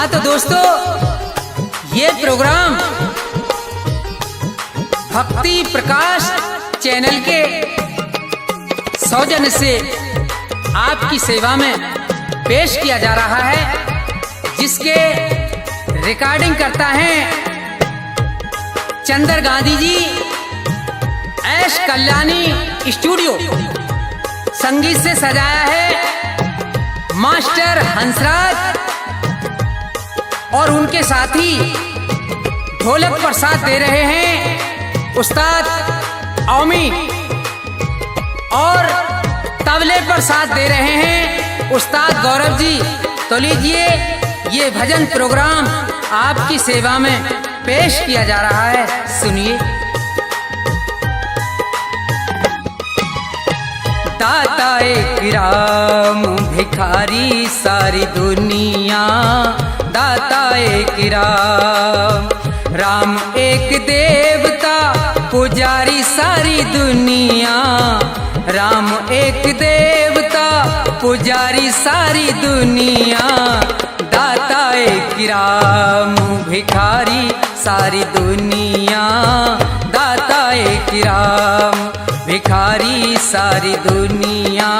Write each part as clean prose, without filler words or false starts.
तो दोस्तों, ये प्रोग्राम भक्ति प्रकाश चैनल के सौजन्य से आपकी सेवा में पेश किया जा रहा है, जिसके रिकॉर्डिंग करता है चंदर गांधी जी, एस कल्याणी स्टूडियो। संगीत से सजाया है मास्टर हंसराज और उनके साथी ढोलक पर साथ दे रहे हैं उस्ताद ओमी, और तबले पर साथ दे रहे हैं उस्ताद गौरव जी। तो लीजिए, ये भजन प्रोग्राम आपकी सेवा में पेश किया जा रहा है, सुनिए। दाता एक राम, भिखारी सारी दुनिया। दाता एक राम, राम एक देवता, पुजारी सारी दुनिया। राम एक देवता, पुजारी सारी दुनिया। दाता एक राम, भिखारी सारी दुनिया। दाता एक राम, भिखारी सारी दुनिया।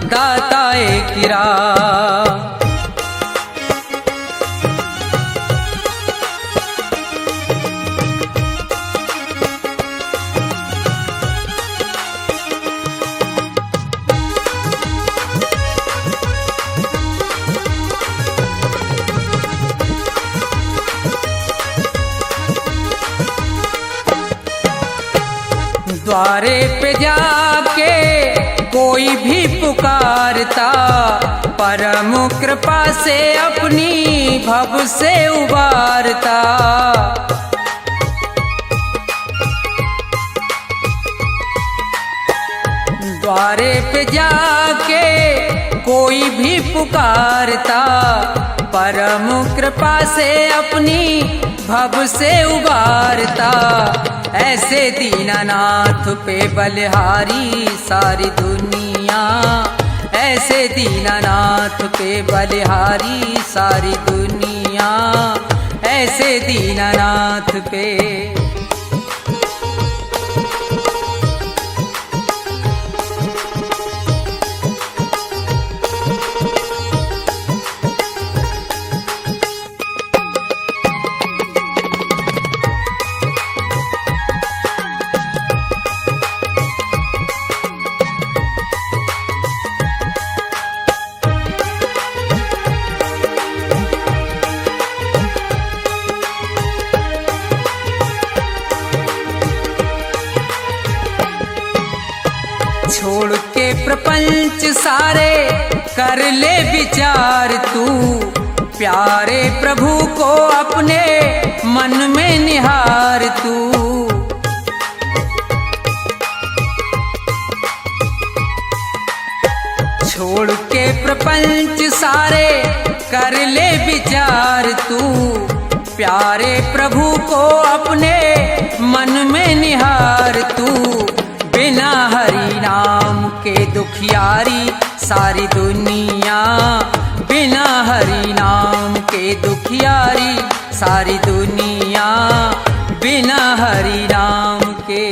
दाता एक राम। द्वारे पे जाके कोई भी पुकारता, परम कृपा से अपनी भव से उबारता। द्वारे पे जाके कोई भी पुकारता, परम कृपा से अपनी भव से उबारता। ऐसे दीनानाथ पे बलिहारी सारी दुनिया। ऐसे दीनानाथ पे बलिहारी सारी दुनिया। ऐसे दीनानाथ पे। छोड़ के प्रपंच सारे कर ले विचार तू, प्यारे प्रभु को अपने मन में निहार तू। छोड़ के प्रपंच सारे कर ले विचार तू, प्यारे प्रभु को अपने मन में निहार तू। बिना हरि नाम के दुखियारी सारी दुनिया। बिना हरि नाम के दुखियारी सारी दुनिया। बिना हरि नाम के।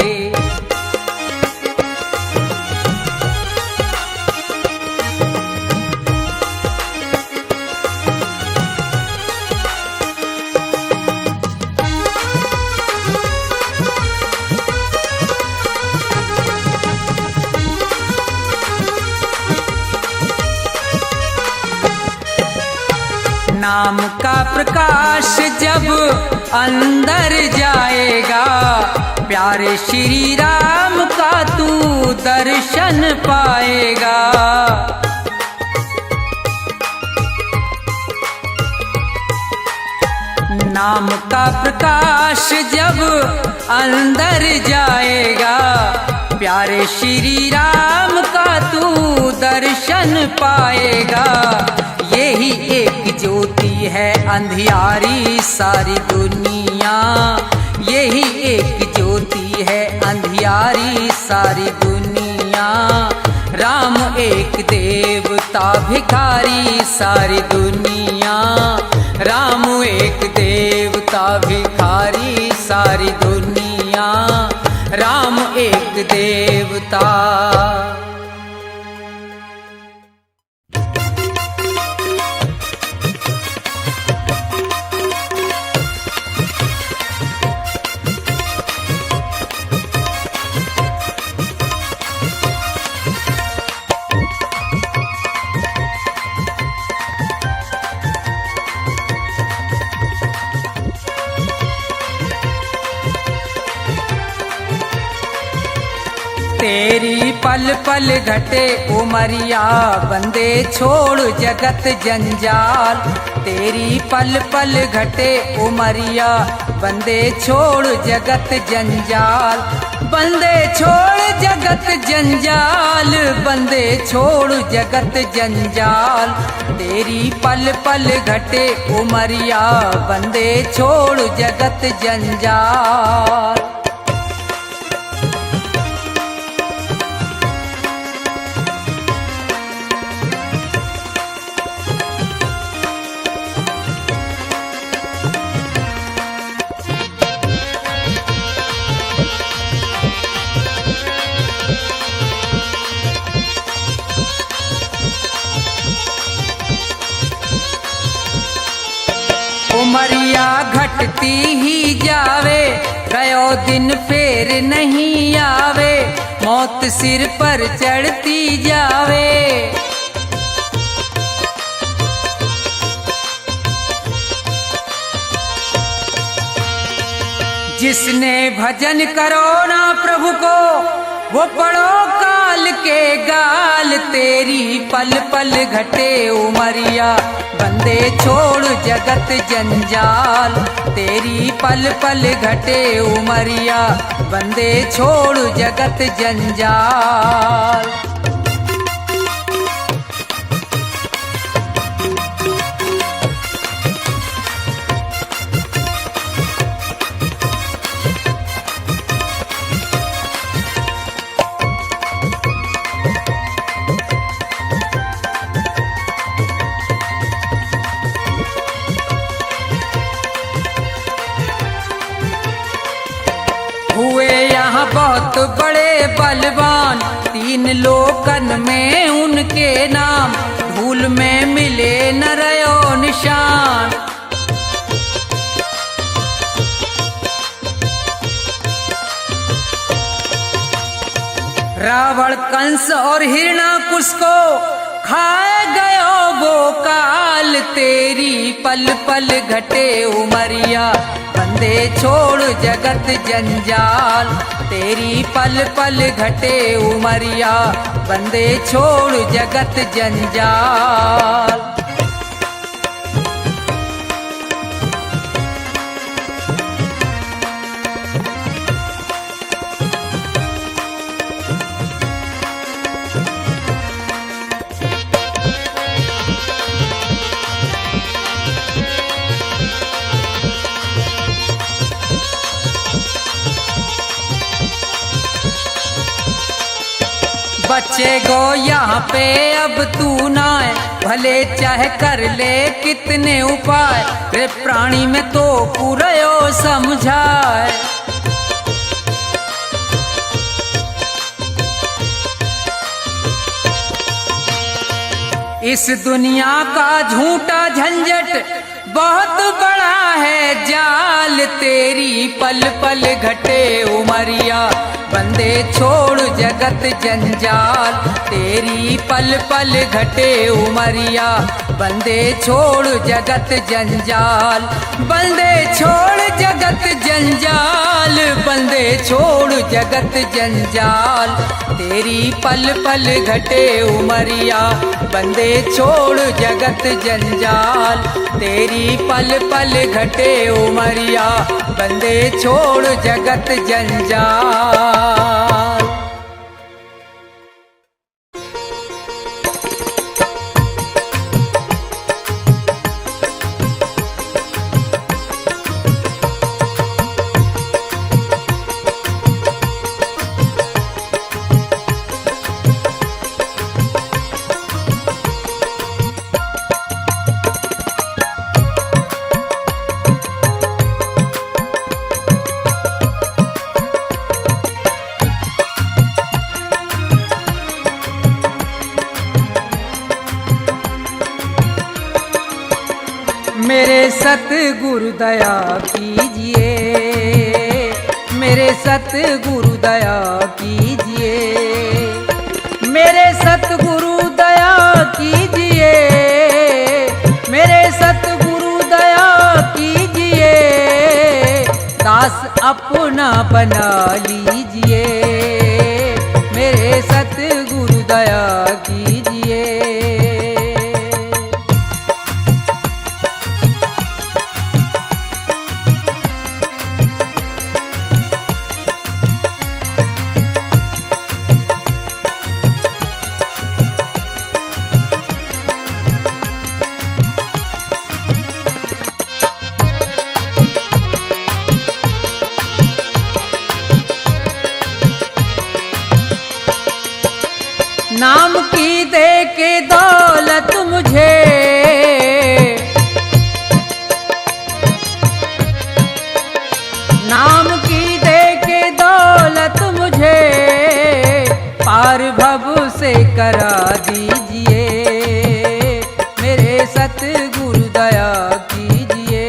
नाम का प्रकाश जब अंदर जाएगा, प्यारे श्री राम का तू दर्शन पाएगा। नाम का प्रकाश जब अंदर जाएगा, प्यारे श्री राम का तू दर्शन पाएगा। यही एक ज्योति है अंधियारी सारी दुनिया। यही एक ज्योति है अंधियारी सारी दुनिया। राम एक देवता भिखारी सारी दुनिया। राम एक देवता भिखारी सारी दुनिया, राम एक देवता। तेरी पल पल घटे उमरिया, बंदे छोड़ जगत जंजाल। तेरी पल पल घटे उमरिया, बंदे छोड़ जगत जंजाल। बंदे छोड़ जगत जंजाल, बंदे छोड़ जगत जंजाल। तेरी पल पल घटे उमरिया, बंदे छोड़ जगत जंजाल। उमरिया घटती ही जावे, गयो दिन फेर नहीं आवे। मौत सिर पर चढ़ती जावे, जिसने भजन करो ना प्रभु को, वो पढ़ो काल के गाल। तेरी पल पल घटे उमरिया, बंदे छोड़ जगत जंजाल। तेरी पल पल घटे उमरिया, बंदे छोड़ जगत जंजाल। हुए यहाँ बहुत बड़े बलवान, तीन लोकन में उनके नाम। धूल में मिले न रयो निशान, रावण कंस और हिरणाकुश को खाए गयो वो काल। तेरी पल पल घटे उमरिया, बंदे छोड़ जगत जंजाल। तेरी पल पल घटे उमरिया, बंदे छोड़ जगत जंजाल। बच्चे गो यहाँ पे अब तू ना है, भले चाहे कर ले कितने उपाय। रे प्राणी में तो पूरयो समझाए, इस दुनिया का झूठा झंझट बहुत बड़ा है जाल। तेरी पल पल घटे उमरिया, बंदे छोड़ जगत जंजाल। तेरी पल पल घटे उमरिया, बंदे छोड़ जगत जंजाल। बंदे छोड़ जगत जंजाल, बंदे छोड़ जगत जंजाल। तेरी पल पल घटे उमरिया, बंदे छोड़ जगत जंजाल। तेरी पल पल घटे उमरिया, बंदे छोड़ जगत जंजाल। मेरे सतगुरु दया कीजिए, मेरे सतगुरु दया कीजिए, मेरे सतगुरु दया कीजिए, मेरे सतगुरु दया कीजिए, दास अपना बना लीजिए, मेरे सतगुरु दया कीजिए। नाम की दे के दौलत मुझे, नाम की दे के दौलत मुझे, पार भव से करा दीजिए, मेरे सतगुरु दया कीजिए।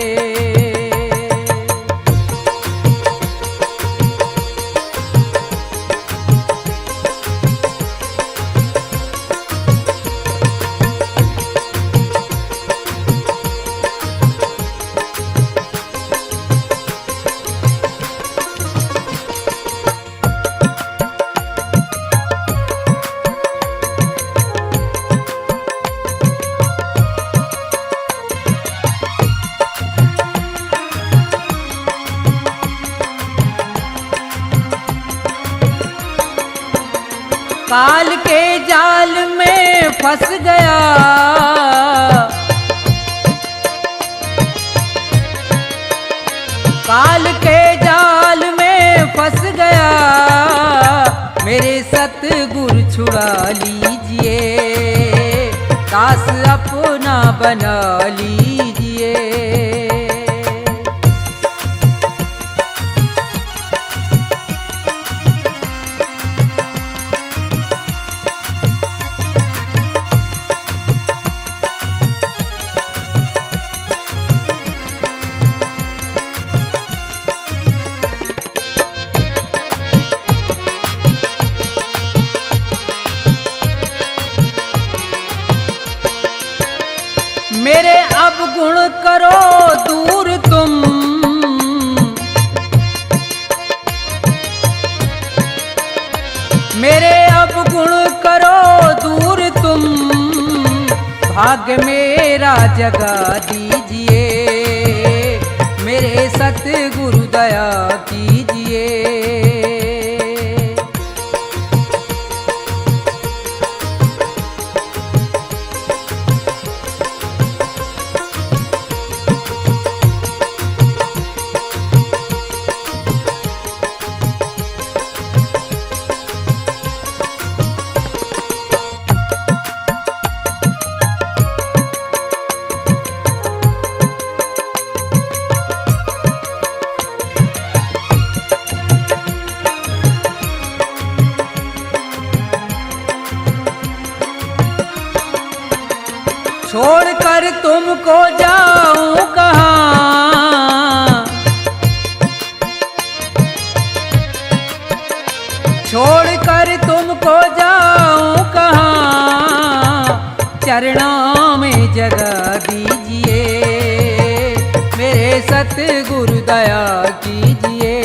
काल के जाल में फंस गया, काल के जाल में फंस गया, मेरे सतगुरु छुड़ा लीजिए, दास अपना बना लीजिए। मेरे अवगुण करो दूर तुम, मेरे अवगुण करो दूर तुम, भाग्य मेरा जगा दीजिए, मेरे सतगुरु दया कीजिए। छोड़कर तुमको जाऊं कहाँ, छोड़कर तुमको जाऊं कहाँ, चरणों में जगा दीजिए, मेरे सतगुरु दया कीजिए,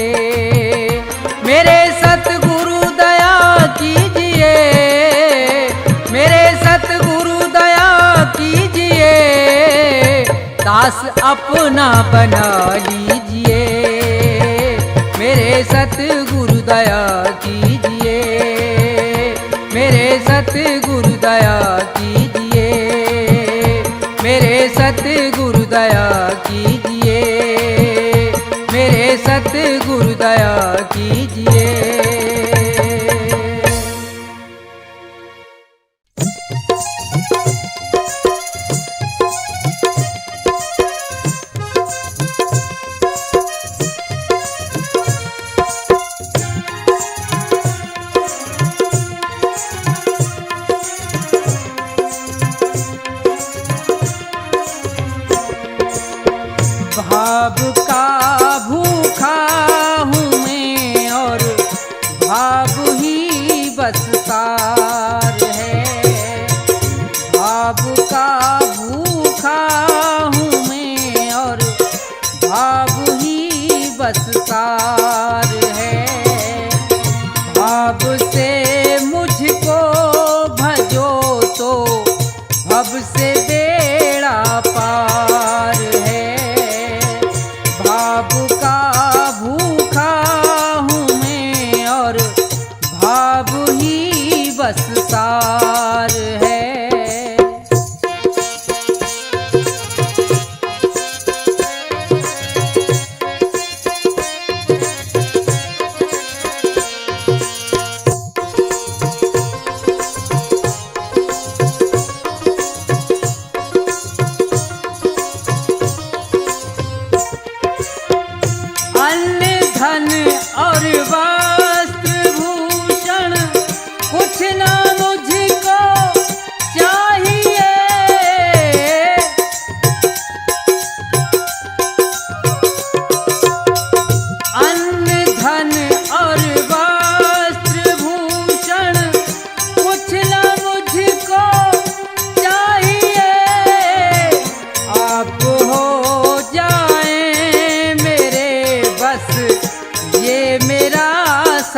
मेरे सतगुरु दया कीजिए, मेरे सतगुरु दया कीजिए, दास अपना बना लीजिए, मेरे सतगुरु दया कीजिए, मेरे सतगुरु दया कीजिए, मेरे सतगुरु दया कीजिए, मेरे सतगुरु दया कीजिए।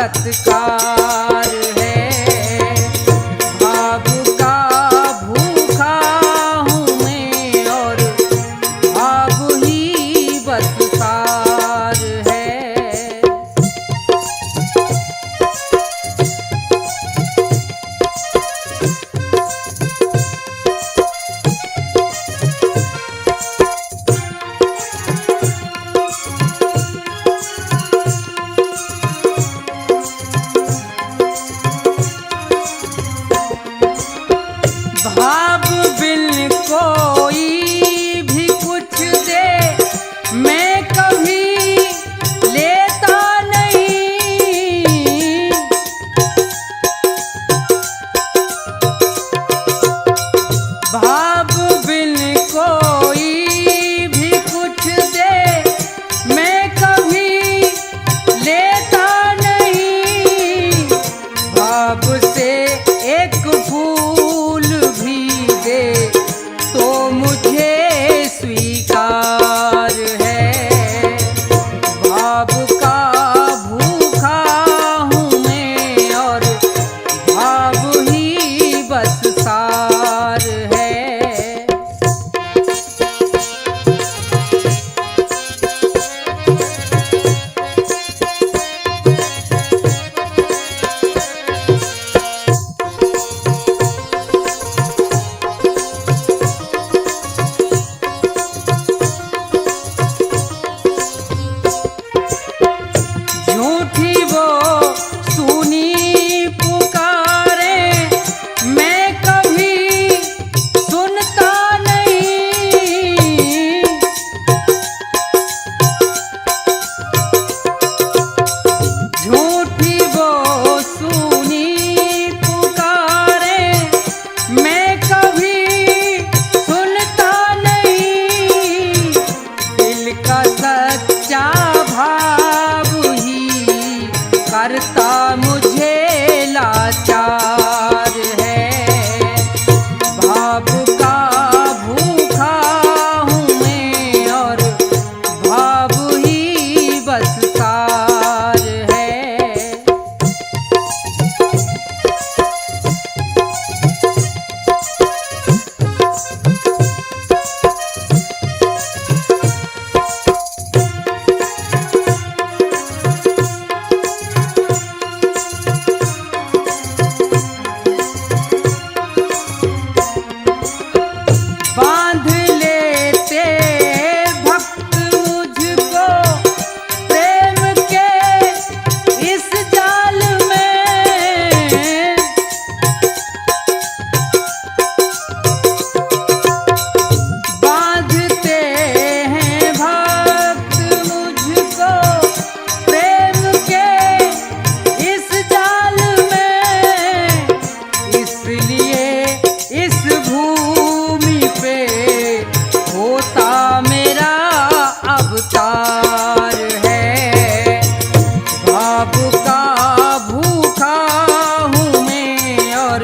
सत्कार है। भाव का भूखा हूँ मैं और भाव ही बस सार है। भाव बिन कोई भी कुछ दे मैं कभी लेता नहीं। भाव बिन कोई भी कुछ दे मैं कभी लेता नहीं। भाव से एक फूल भी दे तो मुझे स्वीकार है। भाव का भूखा हूँ मैं और भाव ही बस सार है। झूठी वो सुनी पुकारे मैं कभी सुनता नहीं। झूठी वो सुनी पुकारे मैं कभी सुनता नहीं। दिल का सच्चा भाव ही करता मुझे लाचार है। भाव का भूखा हूँ मैं और भाव ही बस सार है। बांध लेते भक्त मुझको प्रेम के इस जाल में। बांधते हैं भक्त मुझको प्रेम के इस जाल में। इसलिए इस भूमि पे होता मेरा अवतार है। भाव का भूखा हूँ मैं और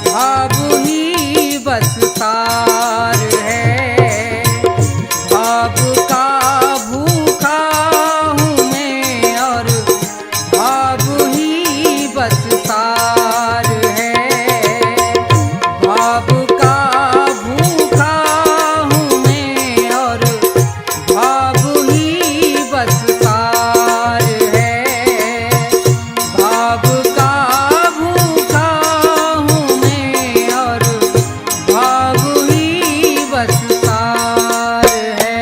भाव ही बस सार है। भाव का भूखा हूँ मैं और भाव ही बस सार है। भाव का भूखा हूँ मैं और भाव ही बस सार है। भाव का भूखा हूँ मैं और भाव ही बस सार है।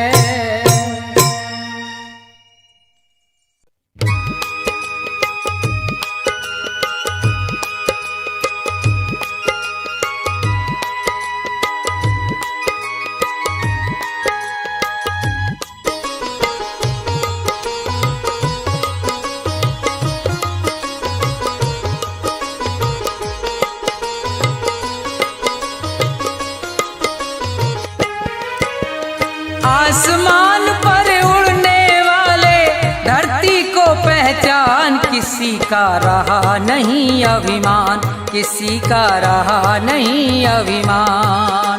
आसमान पर उड़ने वाले धरती को पहचान किसी का रहा नहीं अभिमान। किसी का रहा नहीं अभिमान।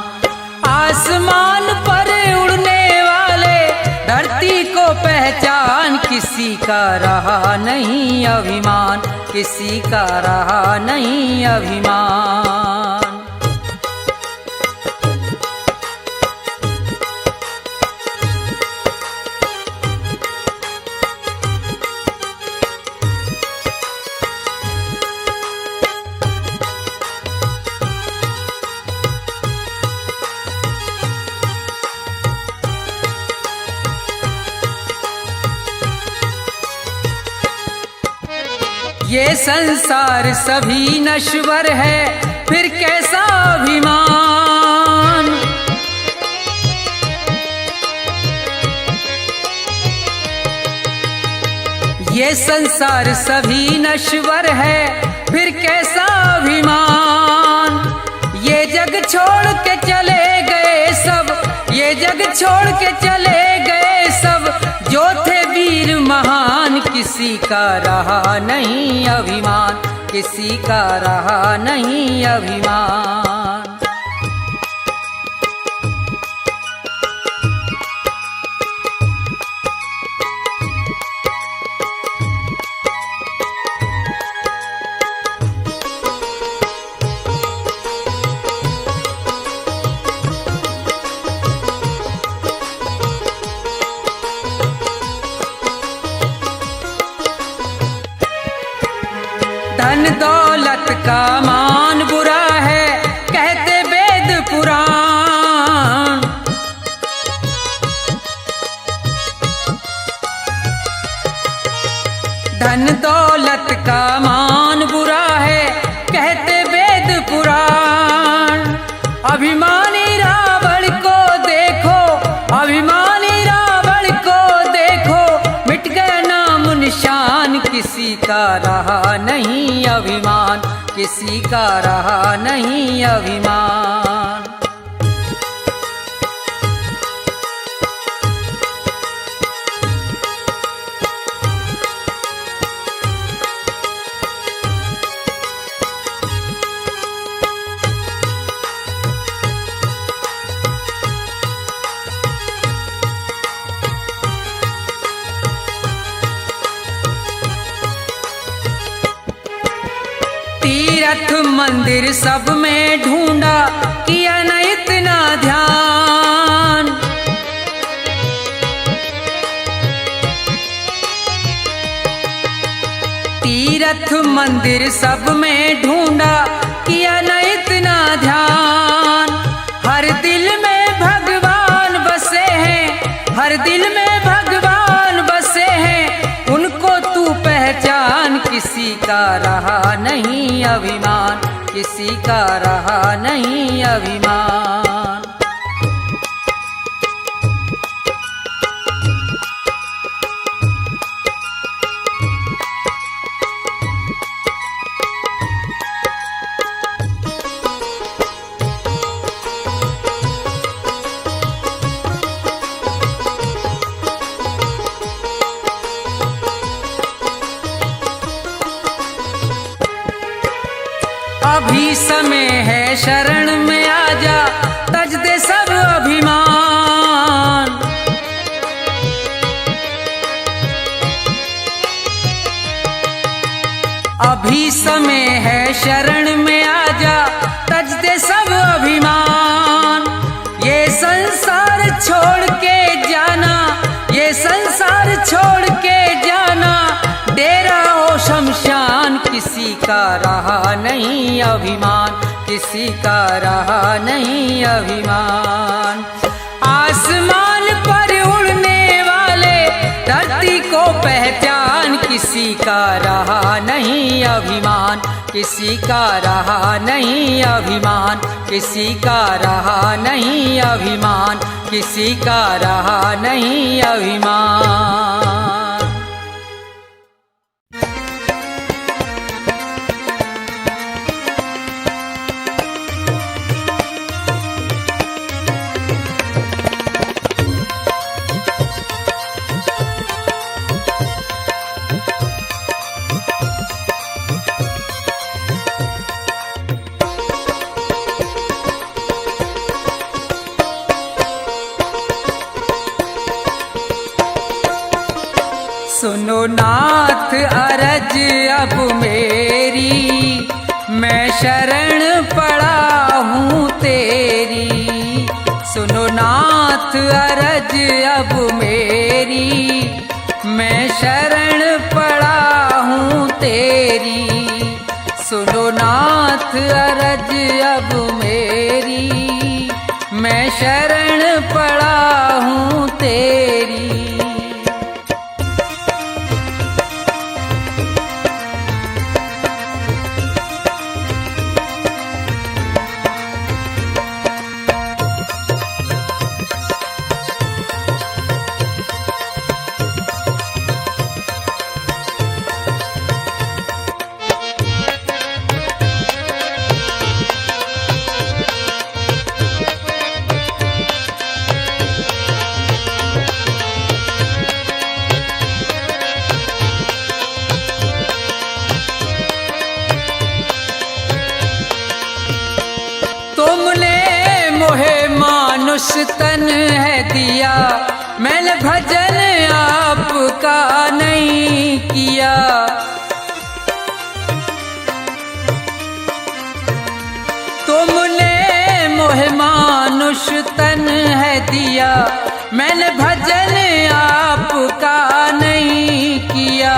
आसमान पर उड़ने वाले धरती को पहचान पहचान, किसी का रहा नहीं अभिमान, किसी का रहा नहीं अभिमान। ये संसार सभी नश्वर है, फिर कैसा अभिमान। ये संसार सभी नश्वर है, फिर कैसा अभिमान। ये जग छोड़ के चले गए सब, ये जग छोड़ के चले गए सब, जो थे वीर महान, किसी का रहा नहीं अभिमान, किसी का रहा नहीं अभिमान। धन दौलत का मान बुरा है, कहते वेद पुराण। धन दौलत का मान बुरा है, कहते वेद पुराण। अभिमानी रावण को देखो, अभिमानी रावण को देखो, मिट गया नाम निशान, किसी का रहा नहीं अभिमान, किसी का रहा नहीं अभिमान। तीर्थ मंदिर सब में ढूंढा, किया न इतना ध्यान। तीर्थ मंदिर सब में ढूंढा, किया न इतना ध्यान। हर दिल में भगवान बसे हैं, हर दिल में भगवान बसे हैं, उनको तू पहचान, किसी का रहा नहीं अभिमान, किसी का रहा नहीं अभिमान। अभी समय है शरण में आजा, तज दे सब अभिमान। अभी समय है शरण में आजा, तज दे सब अभिमान। ये संसार छोड़ के जाना, ये संसार छोड़ के जाना, डेरा हो शमशान, किसी का रहा नहीं अभिमान, किसी का रहा नहीं अभिमान। आसमान पर उड़ने वाले धरती को पहचान, किसी का रहा नहीं अभिमान, किसी का रहा नहीं अभिमान, किसी का रहा नहीं अभिमान, किसी का रहा नहीं अभिमान। सुनो नाथ अरज अब मेरी, मैं शरण पड़ा हूँ तेरी। सुनो नाथ अरज अब मेरी, मैं शरण पड़ा हूँ तेरी। सुनो नाथ अरज अब मेरी, मैं शरण पड़ा हूँ तेरी। मानुष तन है दिया, मैंने भजन आपका नहीं किया। तुमने मोहे मानुष तन है दिया, मैंने भजन आपका नहीं किया।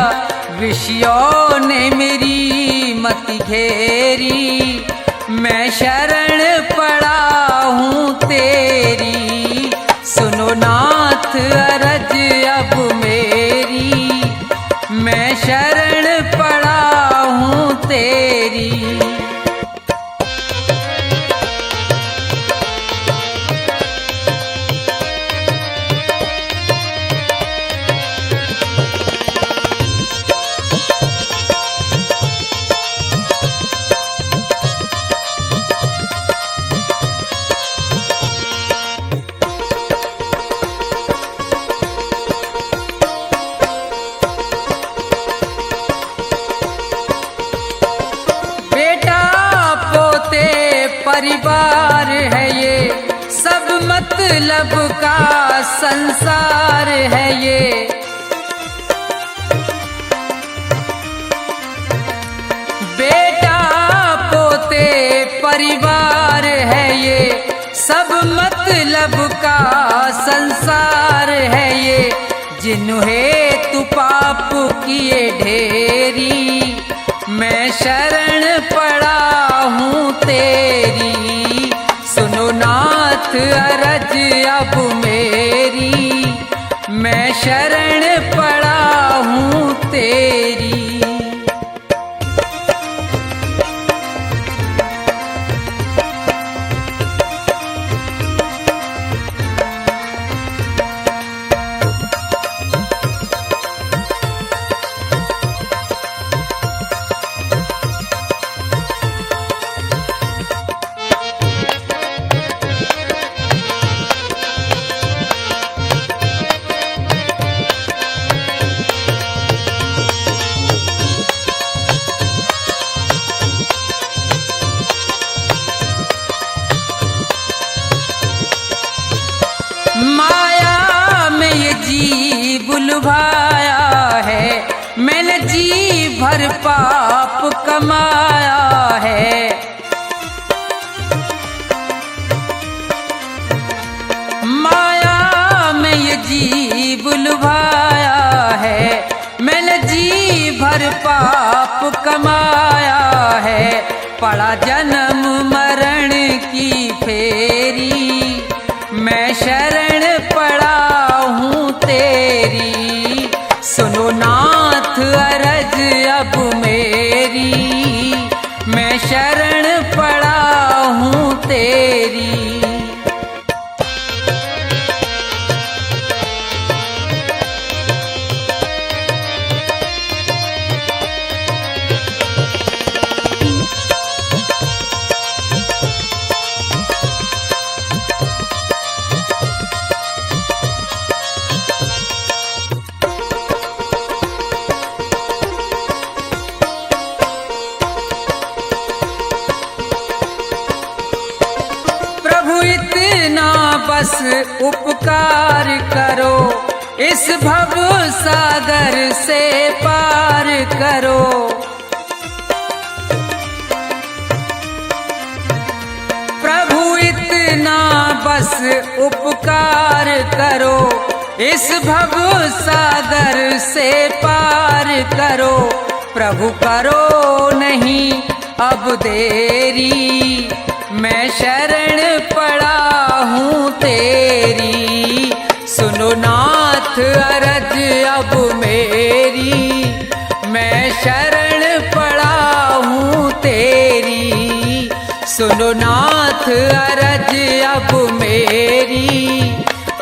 ऋषियों ने मेरी मति घेरी, मैं शरण पड़ा हूँ तेरी। सुनो नाथ अरज अब मेरी, मैं शरण पड़ा हूँ तेरी। परिवार है ये, सब मतलब का संसार है ये। बेटा पोते परिवार है ये, सब मतलब का संसार है ये। जिन्हें तू पाप किए ढेरी, मैं शरण पड़ा हूँ तेरी। सुनो नाथ अरज अब मेरी, मैं शरण पड़ा हूँ तेरी। माया में ये जीव लुभाया है, मैंने जी भर पाप कमाया है। माया में ये जीव लुभाया है, मैंने जी भर पाप कमाया है। पड़ा जन्म मरण की फेरी, मैं शरण पड़ा हूँ तेरी। सुनो नाथ अरज अब मेरी, मैं शरण पड़ा हूँ तेरी। बस उपकार करो, इस भव सागर से पार करो। प्रभु इतना बस उपकार करो, इस भव सागर से पार करो। प्रभु करो नहीं अब देरी, मैं शरण पड़ा हूँ तेरी। सुनो नाथ अरज अब मेरी, मैं शरण पड़ा हूँ तेरी। सुनो नाथ अरज अब मेरी,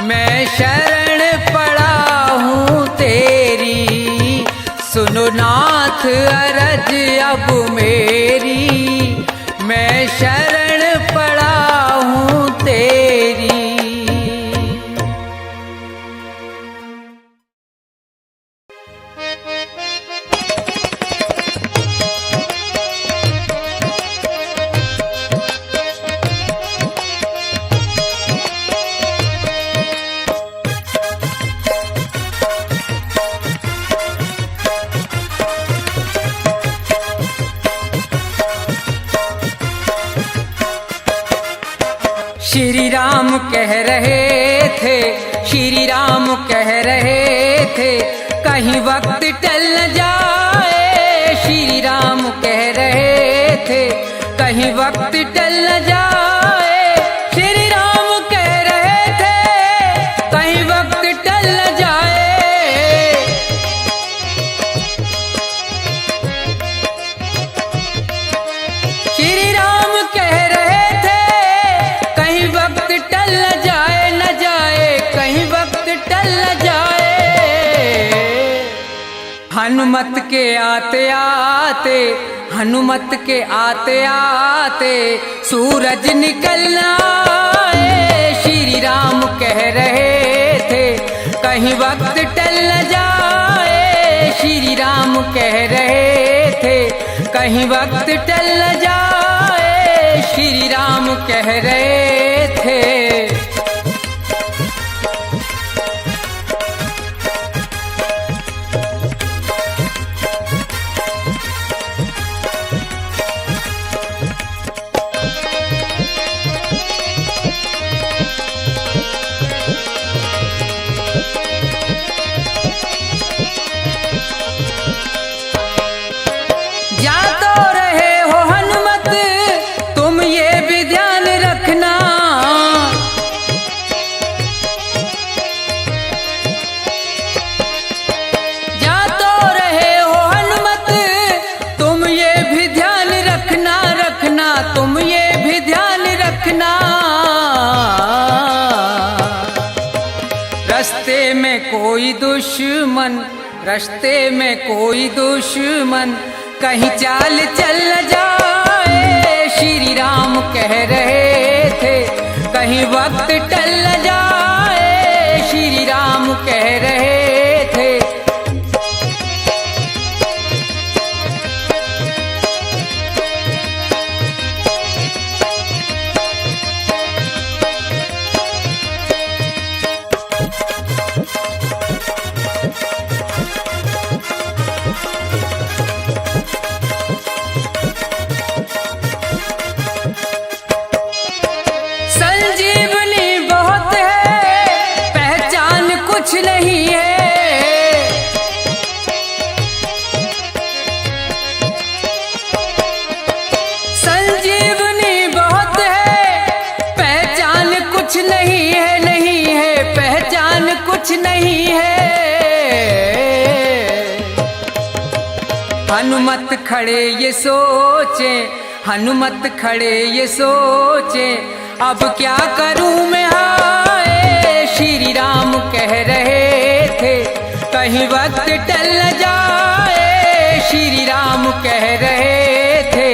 मैं शरण पड़ा हूँ तेरी। सुनो नाथ अरज अब मेरी, मैं शरण पड़ा हूँ तेरी। श्री राम कह रहे थे, श्री राम कह रहे थे, कहीं वक्त टल न जाए। श्री राम कह रहे थे, कहीं वक्त टल न जाए। श्री राम कह रहे थे, कहीं वक्त टल न जाए। श्री राम कह रहे थे, कहीं वक्त टल न जाए, न जाए, कहीं वक्त टल न जाए। हनुमत के आते आते, हनुमत के आते आते सूरज निकल न आए। श्री राम कह रहे थे, कहीं वक्त टल न जाए। श्री राम कह रहे थे, कहीं वक्त टल न जाए। श्री राम कह रहे थे। जा तो रहे हो हनुमत, तुम ये भी ध्यान रखना। जा तो रहे हो हनुमत, तुम ये भी ध्यान रखना, रखना, तुम ये भी ध्यान रखना। रास्ते में कोई दुश्मन, रास्ते में कोई दुश्मन कहीं चाल चल न जाए। श्री राम कह रहे थे, कहीं वक्त टल न जाए। श्री राम कह रहे थे। संजीवनी बहुत है, पहचान कुछ नहीं है। संजीवनी बहुत है, पहचान कुछ नहीं है, नहीं है, पहचान कुछ नहीं है। हनुमत खड़े ये सोचे, हनुमत खड़े ये सोचे, अब क्या करूं मैं हाय। श्री राम कह रहे थे, कहीं वक्त टल न जाए। श्री राम कह रहे थे।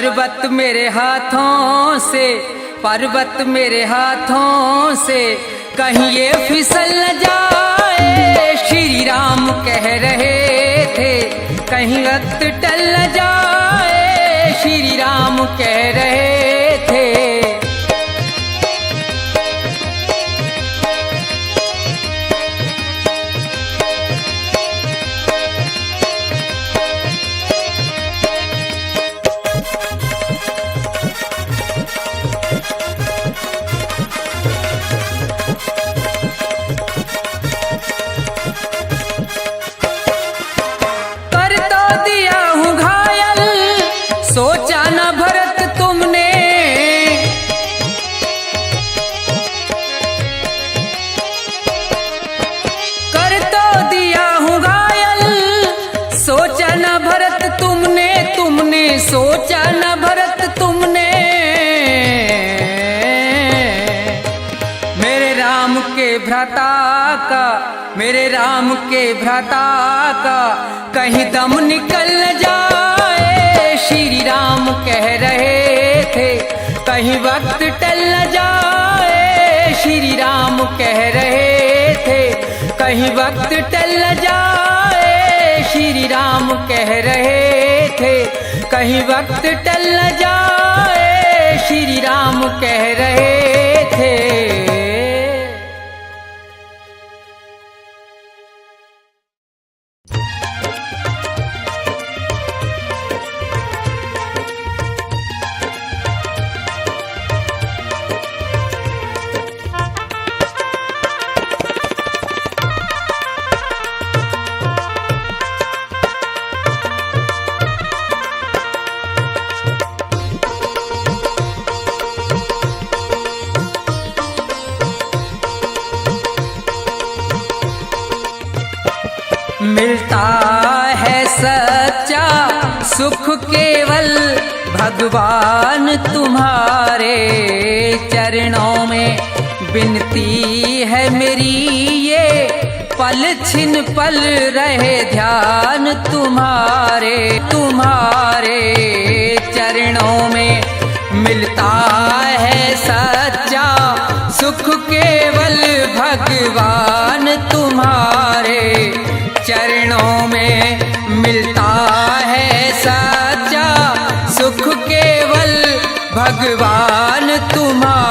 पर्वत मेरे हाथों से, पर्वत मेरे हाथों से कहीं ये फिसल न जाए, श्री राम कह रहे थे कहीं वक्त टल न जाए, श्री राम कह रहे थे। सोचा न भरत तुमने, कर तो दिया हूँ घायल, सोचा न भरत तुमने, तुमने सोचा न भरत तुमने। मेरे राम के भ्राता का, मेरे राम के भ्राता का कहीं दम निकल न जाए, श्री राम कह रहे थे कहीं वक्त टल न जाए, श्री राम कह रहे थे कहीं वक्त टल न जाए, श्री राम कह रहे थे कहीं वक्त टल न जाए, श्री राम कह रहे थे। मिलता है सच्चा सुख केवल भगवान तुम्हारे चरणों में, विनती है मेरी ये पल छिन पल रहे ध्यान तुम्हारे, तुम्हारे चरणों में। मिलता है सच्चा सुख केवल भगवान तुम्हारे चरणों में, मिलता है सच्चा सुख केवल भगवान तुम्हारे